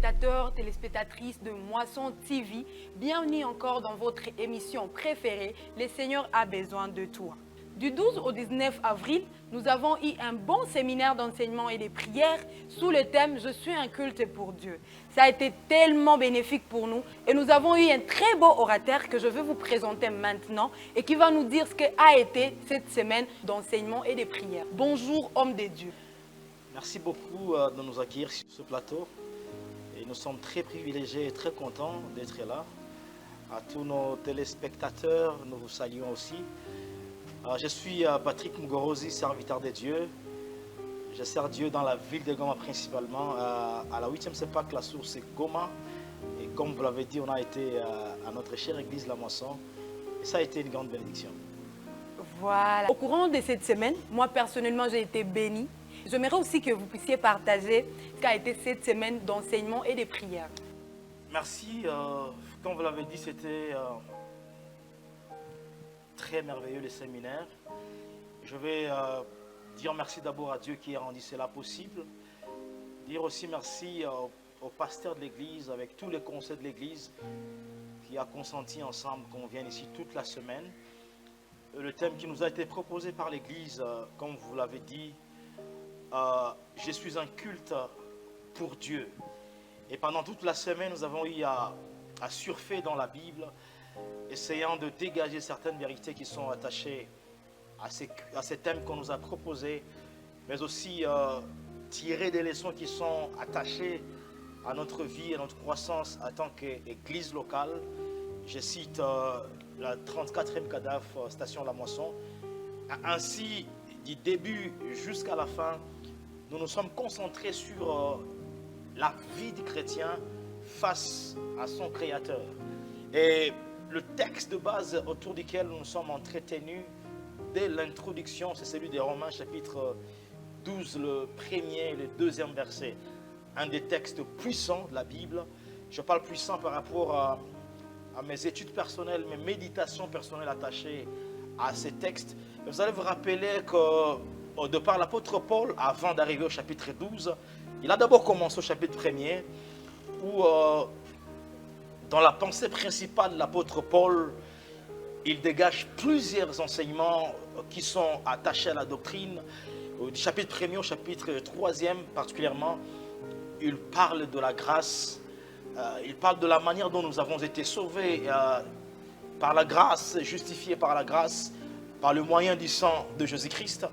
téléspectateurs, téléspectatrices de Moisson TV, bienvenue encore dans votre émission préférée, Le Seigneur a besoin de toi. Du 12 au 19 avril, nous avons eu un bon séminaire d'enseignement et de prières sous le thème « Je suis un culte pour Dieu ». Ça a été tellement bénéfique pour nous et nous avons eu un très beau orateur que je vais vous présenter maintenant et qui va nous dire ce qu'a été cette semaine d'enseignement et de prières. Bonjour, homme de Dieu. Merci beaucoup de nous accueillir sur ce plateau. Et nous sommes très privilégiés et très contents d'être là. À tous nos téléspectateurs, nous vous saluons aussi. Je suis Patrick Mugorozi, serviteur de Dieu. Je sers Dieu dans la ville de Goma principalement, à la 8e CEPAC, la source est Goma. Et comme vous l'avez dit, on a été à notre chère église La Moisson. Et ça a été une grande bénédiction. Voilà. Au courant de cette semaine, moi personnellement, j'ai été bénie. J'aimerais aussi que vous puissiez partager ce qu'a été cette semaine d'enseignement et de prières. Merci. Comme vous l'avez dit, c'était très merveilleux le séminaire. Je vais dire merci d'abord à Dieu qui a rendu cela possible. Dire aussi merci au pasteur de l'église, avec tous les conseils de l'église qui a consenti ensemble qu'on vienne ici toute la semaine. Le thème qui nous a été proposé par l'église, comme vous l'avez dit, je suis un culte pour Dieu. Et pendant toute la semaine, nous avons eu à surfer dans la Bible, essayant de dégager certaines vérités qui sont attachées à ces thèmes qu'on nous a proposés, mais aussi tirer des leçons qui sont attachées à notre vie et notre croissance en tant qu'église locale. Je cite la 34e CADAF, station La Moisson. Ainsi, du début jusqu'à la fin, nous nous sommes concentrés sur la vie du chrétien face à son Créateur. Et le texte de base autour duquel nous nous sommes entretenus dès l'introduction, c'est celui des Romains chapitre 12, le premier et le deuxième verset. Un des textes puissants de la Bible. Je parle puissant par rapport à mes études personnelles, mes méditations personnelles attachées à ces textes. Vous allez vous rappeler que de par l'apôtre Paul, avant d'arriver au chapitre 12, il a d'abord commencé au chapitre 1er, où dans la pensée principale de l'apôtre Paul, il dégage plusieurs enseignements qui sont attachés à la doctrine. Du chapitre 1er au chapitre 3e particulièrement, il parle de la grâce, il parle de la manière dont nous avons été sauvés par la grâce, justifiés par la grâce, par le moyen du sang de Jésus-Christ.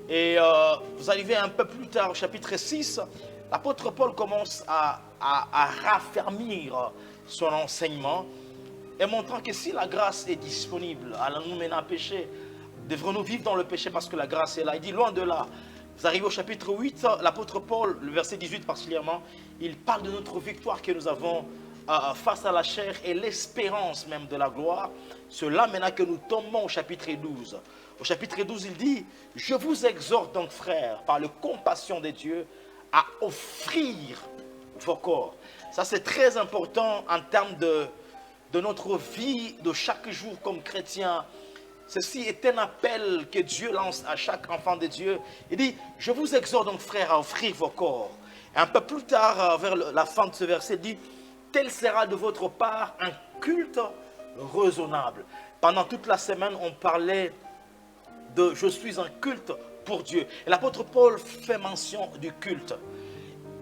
Et vous arrivez un peu plus tard au chapitre 6, l'apôtre Paul commence à raffermir son enseignement et montrant que si la grâce est disponible, alors nous menant à pécher, devrons-nous vivre dans le péché parce que la grâce est là. Il dit loin de là. Vous arrivez au chapitre 8, l'apôtre Paul, le verset 18 particulièrement, il parle de notre victoire que nous avons face à la chair et l'espérance même de la gloire. Cela maintenant que nous tombons au chapitre 12. Au chapitre 12, il dit « Je vous exhorte donc, frères, par la compassion de Dieu, à offrir vos corps. » Ça, c'est très important en termes de notre vie de chaque jour comme chrétien. Ceci est un appel que Dieu lance à chaque enfant de Dieu. Il dit « Je vous exhorte donc, frères, à offrir vos corps. » Et un peu plus tard, vers la fin de ce verset, il dit « Tel sera de votre part un culte raisonnable. » Pendant toute la semaine, on parlait de « Je suis un culte pour Dieu ». Et l'apôtre Paul fait mention du culte.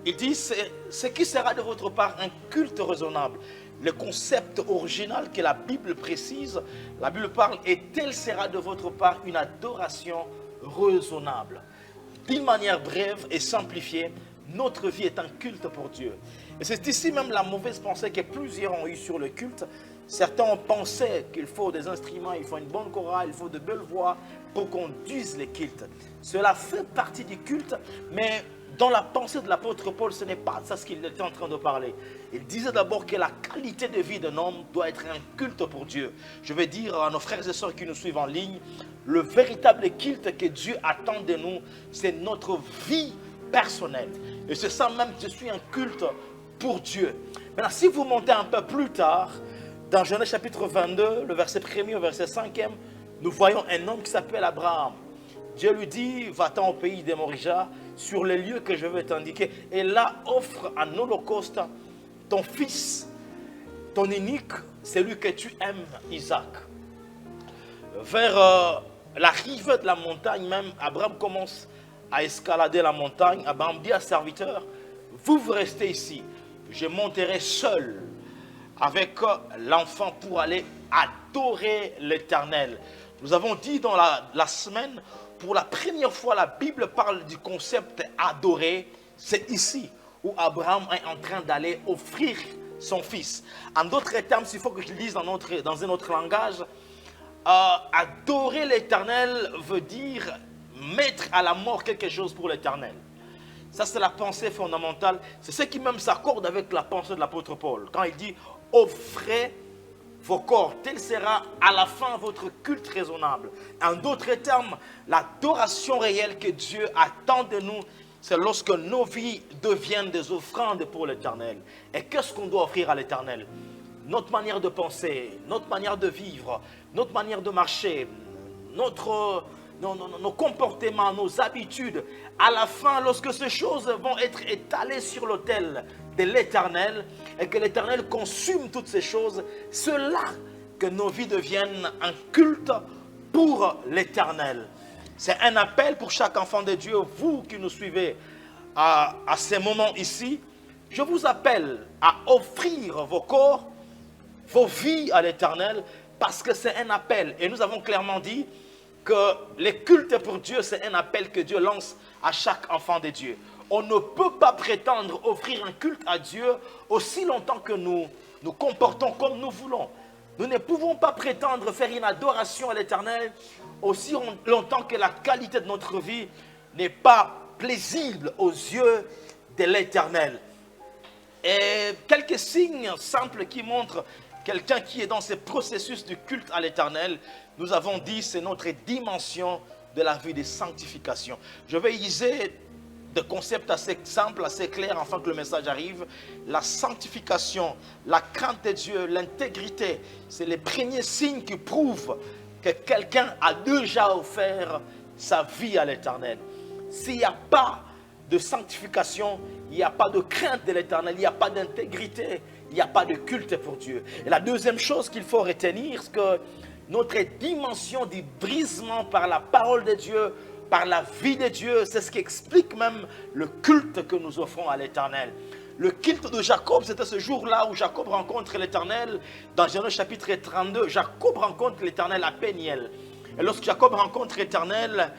Il dit « Ce qui sera de votre part un culte raisonnable ». Le concept original que la Bible précise, la Bible parle « Et tel sera de votre part une adoration raisonnable ». D'une manière brève et simplifiée, notre vie est un culte pour Dieu. Et c'est ici même la mauvaise pensée que plusieurs ont eue sur le culte. Certains ont pensé qu'il faut des instruments, il faut une bonne chorale, il faut de belles voix pour qu'on dise le culte. Cela fait partie du culte, mais dans la pensée de l'apôtre Paul, ce n'est pas ça ce qu'il était en train de parler. Il disait d'abord que la qualité de vie d'un homme doit être un culte pour Dieu. Je vais dire à nos frères et sœurs qui nous suivent en ligne, le véritable culte que Dieu attend de nous, c'est notre vie personnelle. Et c'est ça même, je suis un culte pour Dieu. Maintenant, si vous montez un peu plus tard, dans Genèse chapitre 22, le verset 1er au verset 5e, nous voyons un homme qui s'appelle Abraham. Dieu lui dit, va-t'en au pays des Morija, sur les lieux que je vais t'indiquer. Et là, offre un holocauste ton fils, ton unique, celui que tu aimes, Isaac. Vers la rive de la montagne même, Abraham commence à escalader la montagne. Abraham dit à ses serviteurs, vous restez ici, je monterai seul avec l'enfant pour aller adorer l'Éternel. Nous avons dit dans la semaine, pour la première fois, la Bible parle du concept adorer. C'est ici où Abraham est en train d'aller offrir son fils. En d'autres termes, il faut que je le dise dans un autre langage, adorer l'Éternel veut dire mettre à la mort quelque chose pour l'Éternel. Ça, c'est la pensée fondamentale. C'est ce qui même s'accorde avec la pensée de l'apôtre Paul. Quand il dit, offrez vos corps, tel sera à la fin votre culte raisonnable. En d'autres termes, l'adoration réelle que Dieu attend de nous, c'est lorsque nos vies deviennent des offrandes pour l'Éternel. Et qu'est-ce qu'on doit offrir à l'Éternel? Notre manière de penser, notre manière de vivre, notre manière de marcher, nos comportements, nos habitudes. À la fin, lorsque ces choses vont être étalées sur l'autel de l'Éternel et que l'Éternel consume toutes ces choses, c'est là que nos vies deviennent un culte pour l'Éternel. C'est un appel pour chaque enfant de Dieu, vous qui nous suivez à ces moments ici. Je vous appelle à offrir vos corps, vos vies à l'Éternel, parce que c'est un appel. Et nous avons clairement dit que les cultes pour Dieu, c'est un appel que Dieu lance à chaque enfant de Dieu. On ne peut pas prétendre offrir un culte à Dieu aussi longtemps que nous nous comportons comme nous voulons. Nous ne pouvons pas prétendre faire une adoration à l'Éternel aussi longtemps que la qualité de notre vie n'est pas plaisible aux yeux de l'Éternel. Et quelques signes simples qui montrent quelqu'un qui est dans ce processus de culte à l'Éternel, nous avons dit, c'est notre dimension de la vie de sanctification. Je vais utiliser des concepts assez simples, assez clairs, afin que le message arrive. La sanctification, la crainte de Dieu, l'intégrité, c'est les premiers signes qui prouvent que quelqu'un a déjà offert sa vie à l'Éternel. S'il n'y a pas de sanctification, il n'y a pas de crainte de l'Éternel, il n'y a pas d'intégrité, il n'y a pas de culte pour Dieu. Et la deuxième chose qu'il faut retenir, c'est que notre dimension du brisement par la parole de Dieu, par la vie de Dieu, c'est ce qui explique même le culte que nous offrons à l'Éternel. Le culte de Jacob, c'était ce jour-là où Jacob rencontre l'Éternel. Dans Genèse chapitre 32, Jacob rencontre l'Éternel à Péniel. Et lorsque Jacob rencontre l'Éternel,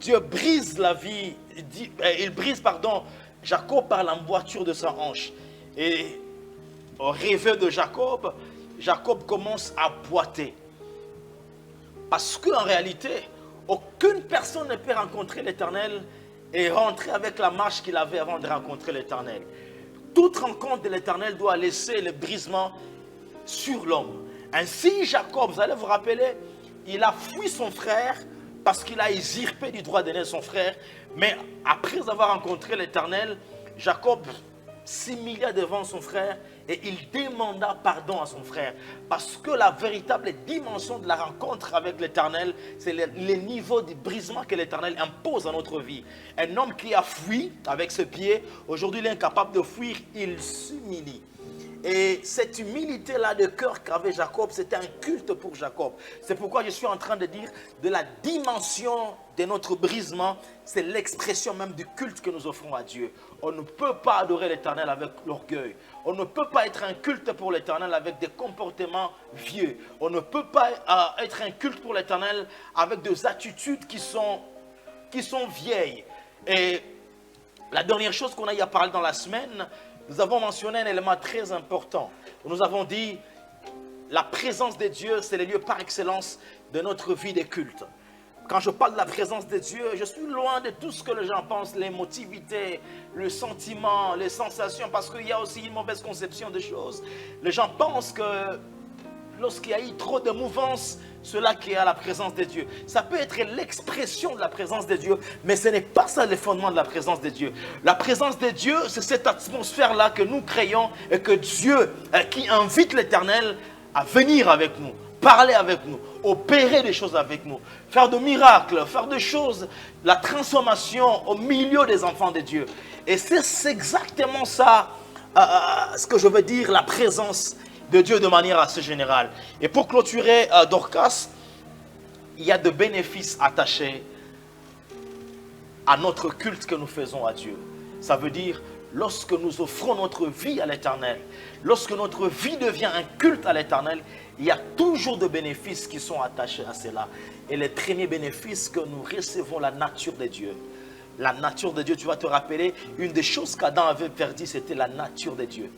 Dieu brise la vie, Jacob par l'emboîture de sa hanche. Et au réveil de Jacob, Jacob commence à boiter. Parce qu'en réalité, aucune personne ne peut rencontrer l'Éternel et rentrer avec la marche qu'il avait avant de rencontrer l'Éternel. Toute rencontre de l'Éternel doit laisser le brisement sur l'homme. Ainsi, Jacob, vous allez vous rappeler, il a fui son frère parce qu'il a usurpé du droit d'aîné son frère. Mais après avoir rencontré l'Éternel, Jacob s'humilia devant son frère et il demanda pardon à son frère. Parce que la véritable dimension de la rencontre avec l'Éternel, c'est le niveau de brisement que l'Éternel impose à notre vie. Un homme qui a fui avec ses pieds, aujourd'hui il est incapable de fuir, il s'humilie. Et cette humilité-là de cœur qu'avait Jacob, c'était un culte pour Jacob. C'est pourquoi je suis en train de dire de la dimension de notre brisement, c'est l'expression même du culte que nous offrons à Dieu. On ne peut pas adorer l'Éternel avec l'orgueil. On ne peut pas être un culte pour l'Éternel avec des comportements vieux. On ne peut pas être un culte pour l'Éternel avec des attitudes qui sont vieilles. Et la dernière chose qu'on a eu à parler dans la semaine, nous avons mentionné un élément très important. Nous avons dit, la présence de Dieu, c'est le lieu par excellence de notre vie de culte. Quand je parle de la présence de Dieu, je suis loin de tout ce que les gens pensent, l'émotivité, le sentiment, les sensations, parce qu'il y a aussi une mauvaise conception des choses. Les gens pensent que lorsqu'il y a eu trop de mouvance, cela qui est à la présence de Dieu. Ça peut être l'expression de la présence de Dieu, mais ce n'est pas ça le fondement de la présence de Dieu. La présence de Dieu, c'est cette atmosphère-là que nous créons et que Dieu, qui invite l'Éternel à venir avec nous, parler avec nous, opérer des choses avec nous, faire de miracles, faire des choses, la transformation au milieu des enfants de Dieu. Et c'est exactement ça ce que je veux dire, la présence de Dieu de manière assez générale. Et pour clôturer Dorcas, il y a de bénéfices attachés à notre culte que nous faisons à Dieu. Ça veut dire, lorsque nous offrons notre vie à l'Éternel, lorsque notre vie devient un culte à l'Éternel, il y a toujours de bénéfices qui sont attachés à cela. Et les premiers bénéfices que nous recevons, la nature de Dieu. La nature de Dieu, tu vas te rappeler, une des choses qu'Adam avait perdu, c'était la nature de Dieu.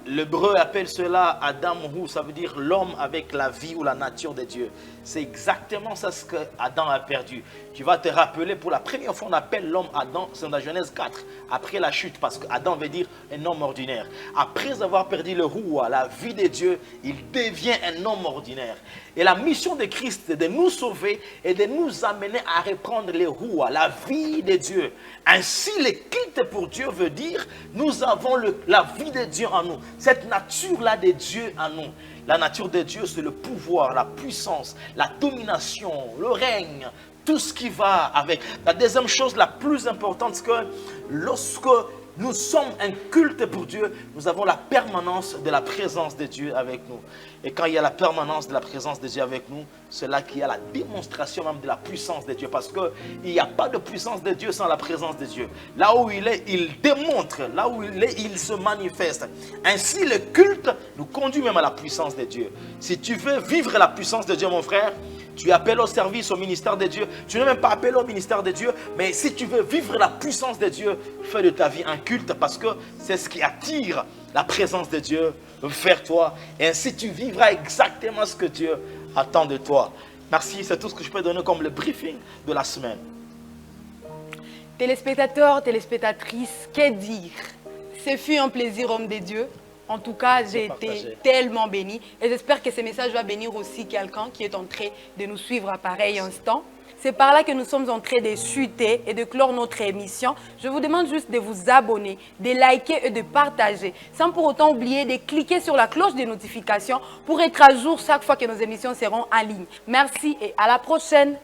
L'hébreu appelle cela Adam Hu, ça veut dire l'homme avec la vie ou la nature de Dieu. C'est exactement ça ce que Adam a perdu. Tu vas te rappeler, pour la première fois on appelle l'homme Adam, c'est dans la Genèse 4, après la chute, parce que Adam veut dire un homme ordinaire. Après avoir perdu le Roua, la vie de Dieu, il devient un homme ordinaire. Et la mission de Christ est de nous sauver et de nous amener à reprendre le Roua, la vie de Dieu. Ainsi, le culte pour Dieu veut dire, nous avons la vie de Dieu en nous. Cette nature-là de Dieu en nous. La nature de Dieu, c'est le pouvoir, la puissance, la domination, le règne, tout ce qui va avec. La deuxième chose la plus importante, c'est que lorsque nous sommes un culte pour Dieu, nous avons la permanence de la présence de Dieu avec nous. Et quand il y a la permanence de la présence de Dieu avec nous, c'est là qu'il y a la démonstration même de la puissance de Dieu. Parce qu'il n'y a pas de puissance de Dieu sans la présence de Dieu. Là où il est, il démontre. Là où il est, il se manifeste. Ainsi, le culte nous conduit même à la puissance de Dieu. Si tu veux vivre la puissance de Dieu, mon frère, tu appelles au service, au ministère de Dieu. Tu n'es même pas appelé au ministère de Dieu. Mais si tu veux vivre la puissance de Dieu, fais de ta vie un culte. Parce que c'est ce qui attire la présence de Dieu vers toi. Et ainsi, tu vivras exactement ce que Dieu attend de toi. Merci, c'est tout ce que je peux donner comme le briefing de la semaine. Téléspectateurs, téléspectatrices, que dire? Ce fut un plaisir, homme de Dieu. En tout cas, j'ai été tellement béni et j'espère que ce message va bénir aussi quelqu'un qui est en train de nous suivre à pareil instant. C'est par là que nous sommes en train de chuter et de clore notre émission. Je vous demande juste de vous abonner, de liker et de partager, sans pour autant oublier de cliquer sur la cloche des notifications pour être à jour chaque fois que nos émissions seront en ligne. Merci et à la prochaine.